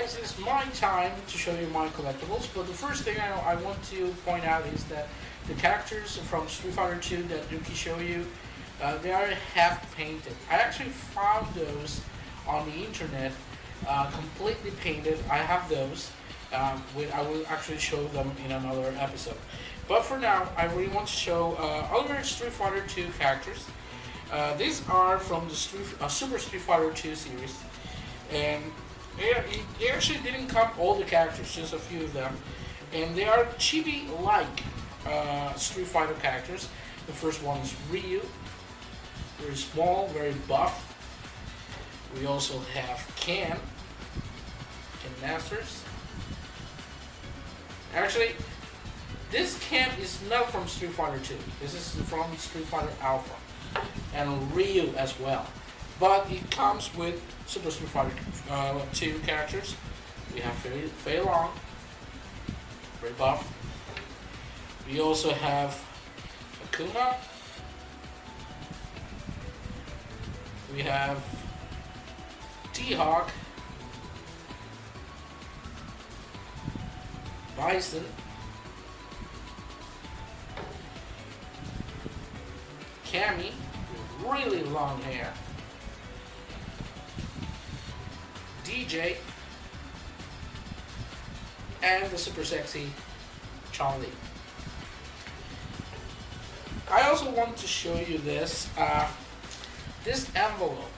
guys, it's my time to show you my collectibles, but the first thing I want to point out is that the characters from Street Fighter 2 that Yuki showed you, they are half painted. I actually found those on the internet, completely painted. I have those. I will actually show them in another episode. But for now, I really want to show other Street Fighter 2 characters. These are from the Super Street Fighter 2 series, and it actually didn't come all the characters, just a few of them, and they are chibi-like Street Fighter characters. The first one is Ryu, very small, very buff. We also have Ken Masters. Actually, this Ken is not from Street Fighter 2. This is from Street Fighter Alpha, and Ryu as well. But it comes with Super Street Fighter 2 characters. We have Fei Long, very buff. We also have Akuma. We have T-Hawk, Bison, Cammy, with really long hair, DJ, and the super sexy Chun-Li. I also want to show you this envelope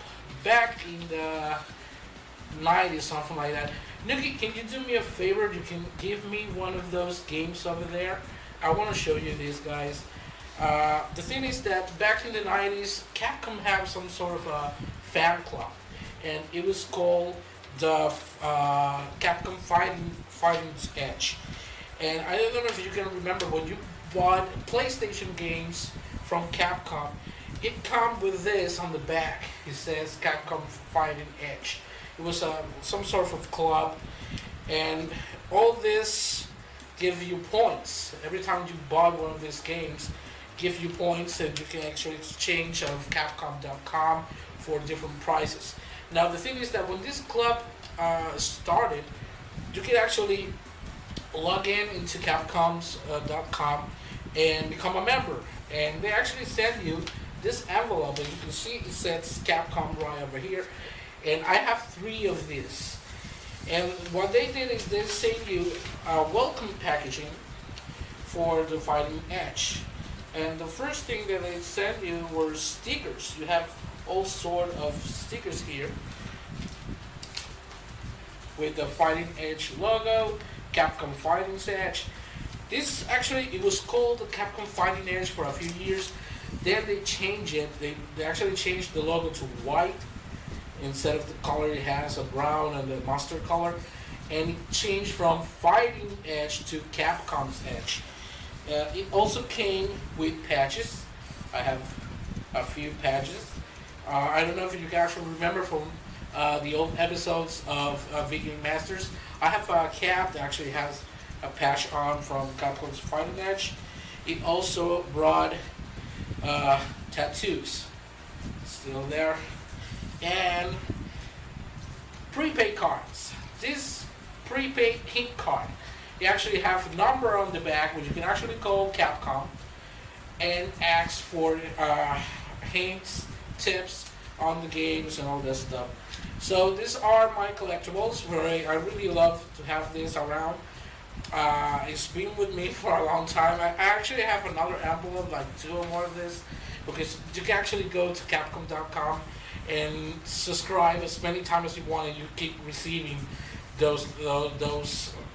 back in the 90s, something like that. Nuki, can you do me a favor? You can give me one of those games over there. I want to show you these guys. The thing is that back in the 90s, Capcom had some sort of a fan club, and it was called the Capcom Fighting's Edge. And I don't know if you can remember when you bought PlayStation games from Capcom, it comes with this on the back. It says Capcom Fighting Edge. It was some sort of club, and all this give you points. Every time you bought one of these games, give you points, and you can actually exchange of Capcom.com for different prices. Now the thing is that when this club started, you can actually log into Capcom's.com and become a member, and they actually send you this envelope, and you can see it says Capcom right over here. And I have 3 of these. And what they did is they sent you welcome packaging for the Fighting Edge. And the first thing that they sent you were stickers. You have all sort of stickers here with the Fighting Edge logo, Capcom Fighting Edge. This actually, it was called the Capcom Fighting Edge for a few years. Then they changed it. They actually changed the logo to white instead of the color it has, a brown and the mustard color, and it changed from Fighting Edge to Capcom's Edge. It also came with patches. I have a few patches. I don't know if you can actually remember from the old episodes of Vidium Masters. I have a cap that actually has a patch on from Capcom's Fighting Edge. It also brought tattoos, still there, and prepaid cards. This prepaid hint card, you actually have a number on the back which you can actually call Capcom and ask for hints, tips on the games and all this stuff. So these are my collectibles. I really love to have this around. It's been with me for a long time. I actually have another envelope, like 2 or more of this, because you can actually go to Capcom.com and subscribe as many times as you want, and you keep receiving those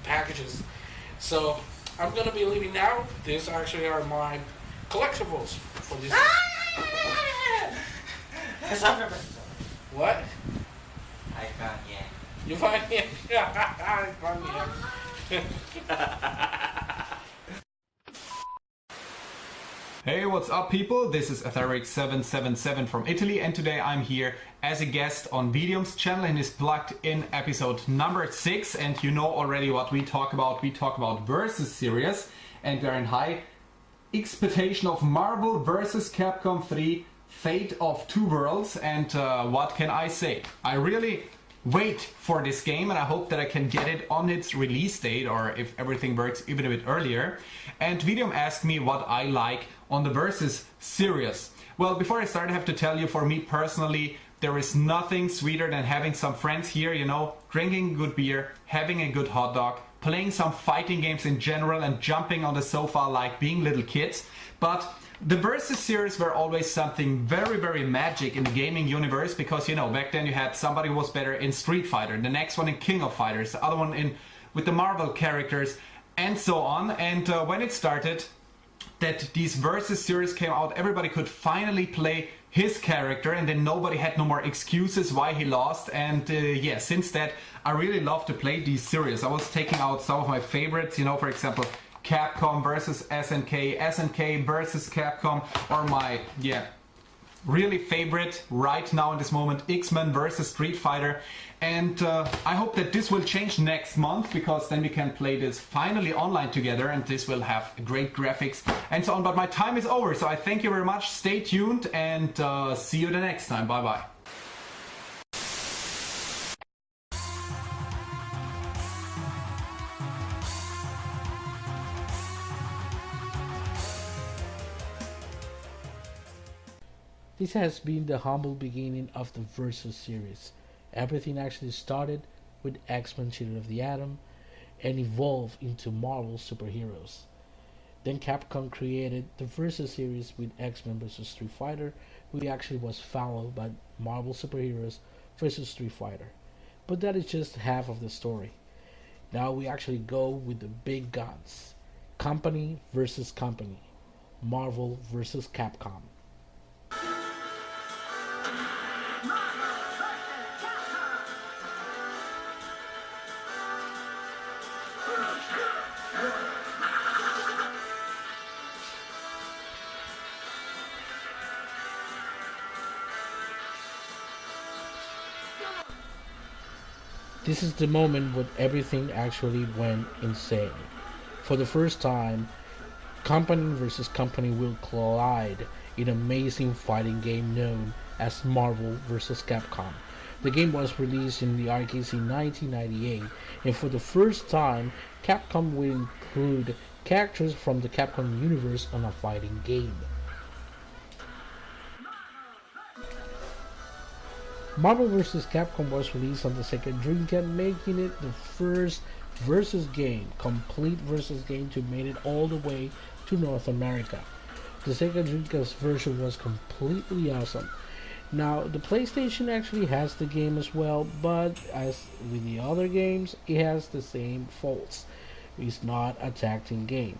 packages. So I'm gonna be leaving now. These actually are my collectibles for this. What? I found yeah. You find me? I found me. Hey, what's up people? This is Etheric777 from Italy, and today I'm here as a guest on Vidium's channel in his plugged in episode number 6, and you know already what we talk about. We talk about Versus series, and we're in high expectation of Marvel vs. Capcom 3 Fate of Two Worlds, and what can I say? I really wait for this game, and I hope that I can get it on its release date, or if everything works, even a bit earlier. And Vidium asked me what I like on the Versus series. Well, before I start, I have to tell you, for me personally, there is nothing sweeter than having some friends here, you know, drinking good beer, having a good hot dog, playing some fighting games in general, and jumping on the sofa like being little kids. But the Versus series were always something very, very magic in the gaming universe, because, you know, back then you had somebody who was better in Street Fighter, the next one in King of Fighters, the other one in with the Marvel characters, and so on. And when it started, that these Versus series came out, everybody could finally play his character, and then nobody had no more excuses why he lost. And yeah, since that, I really love to play these series. I was taking out some of my favorites, you know, for example, Capcom versus SNK, SNK versus Capcom, or my, yeah, really favorite right now in this moment, X-Men versus Street Fighter. And I hope that this will change next month, because then we can play this finally online together, and this will have great graphics and so on. But my time is over, so I thank you very much. Stay tuned, and see you the next time. Bye bye. This has been the humble beginning of the Versus series. Everything actually started with X-Men Children of the Atom and evolved into Marvel superheroes. Then Capcom created the Versus series with X-Men vs Street Fighter, which actually was followed by Marvel superheroes vs Street Fighter. But that is just half of the story. Now we actually go with the big guns. Company versus company. Marvel versus Capcom. This is the moment when everything actually went insane. For the first time, company versus company will collide in an amazing fighting game known as Marvel vs. Capcom. The game was released in the arcades in 1998, and for the first time, Capcom will include characters from the Capcom universe on a fighting game. Marvel vs. Capcom was released on the Sega Dreamcast, making it the first Versus game, complete Versus game, to make it all the way to North America. The Sega Dreamcast version was completely awesome. Now, the PlayStation actually has the game as well, but as with the other games, it has the same faults. It's not a tag team game.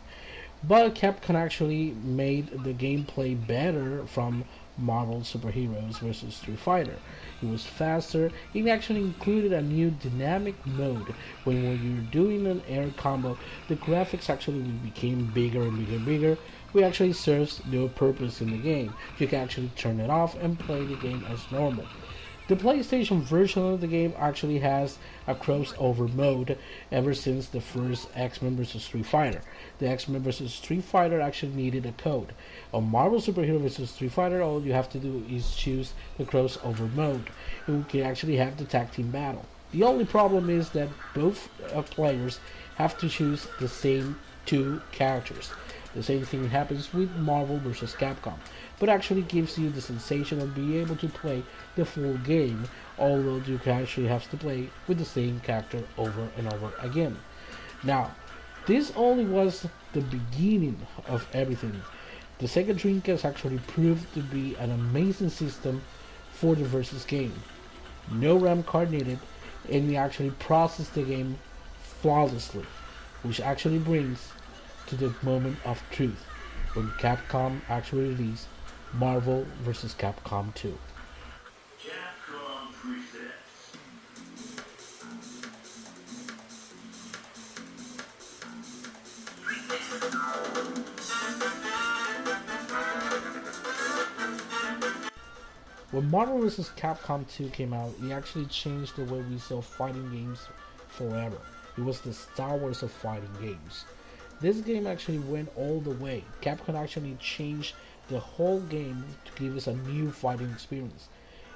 But Capcom actually made the gameplay better from Marvel Superheroes vs Street Fighter. It was faster. It actually included a new dynamic mode. When you're doing an air combo, the graphics actually became bigger and bigger and bigger, which actually serves no purpose in the game. You can actually turn it off and play the game as normal. The PlayStation version of the game actually has a crossover mode ever since the first X-Men vs Street Fighter. The X-Men vs Street Fighter actually needed a code. On Marvel Superhero vs Street Fighter, all you have to do is choose the crossover mode. You can actually have the tag team battle. The only problem is that both players have to choose the same two characters. The same thing happens with Marvel vs Capcom, but actually gives you the sensation of being able to play the full game, although you can actually have to play with the same character over and over again. Now, this only was the beginning of everything. The Sega Dreamcast actually proved to be an amazing system for the Versus game. No RAM card needed, and it actually processed the game flawlessly, which actually brings to the moment of truth when Capcom actually released Marvel vs. Capcom 2. Capcom presents. When Marvel vs. Capcom 2 came out, it actually changed the way we saw fighting games forever. It was the Star Wars of fighting games. This game actually went all the way. Capcom actually changed the whole game to give us a new fighting experience.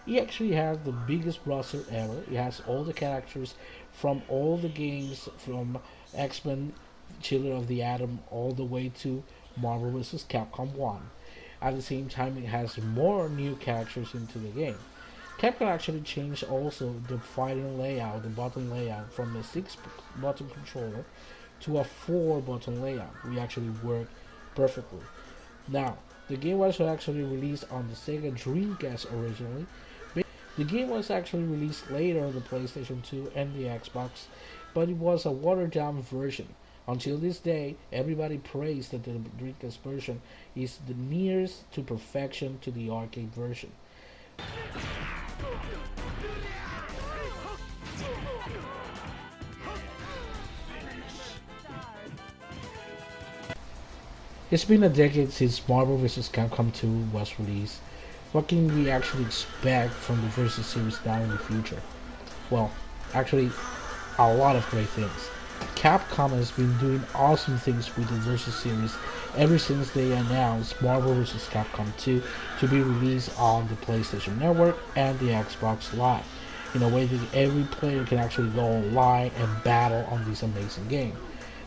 It actually has the biggest roster ever. It has all the characters from all the games, from X-Men, Children of the Atom, all the way to Marvel vs. Capcom 1. At the same time, it has more new characters into the game. Capcom actually changed also the fighting layout, the button layout, from a 6-button controller to a 4-button layout. We actually work perfectly. Now, the game was actually released on the Sega Dreamcast originally. The game was actually released later on the PlayStation 2 and the Xbox, but it was a watered-down version. Until this day, everybody prays that the Dreamcast version is the nearest to perfection to the arcade version. It's been a decade since Marvel vs. Capcom 2 was released. What can we actually expect from the Versus series now in the future? Well, actually, a lot of great things. Capcom has been doing awesome things with the Versus series ever since they announced Marvel vs. Capcom 2 to be released on the PlayStation Network and the Xbox Live, in a way that every player can actually go online and battle on this amazing game.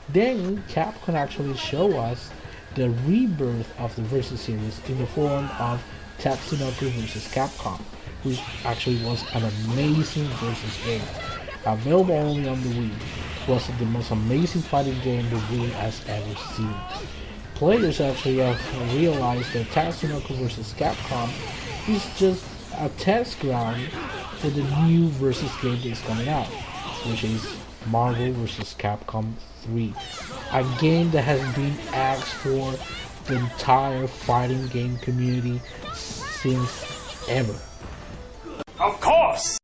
Then Capcom actually showed us the rebirth of the Versus series in the form of Tatsunoko vs. Capcom, which actually was an amazing Versus game. Available only on the Wii, was the most amazing fighting game the Wii has ever seen. Players actually have realized that Tatsunoko vs. Capcom is just a test ground for the new Versus game that is coming out, which is Marvel vs. Capcom 3, a game that has been asked for the entire fighting game community since ever. Of course!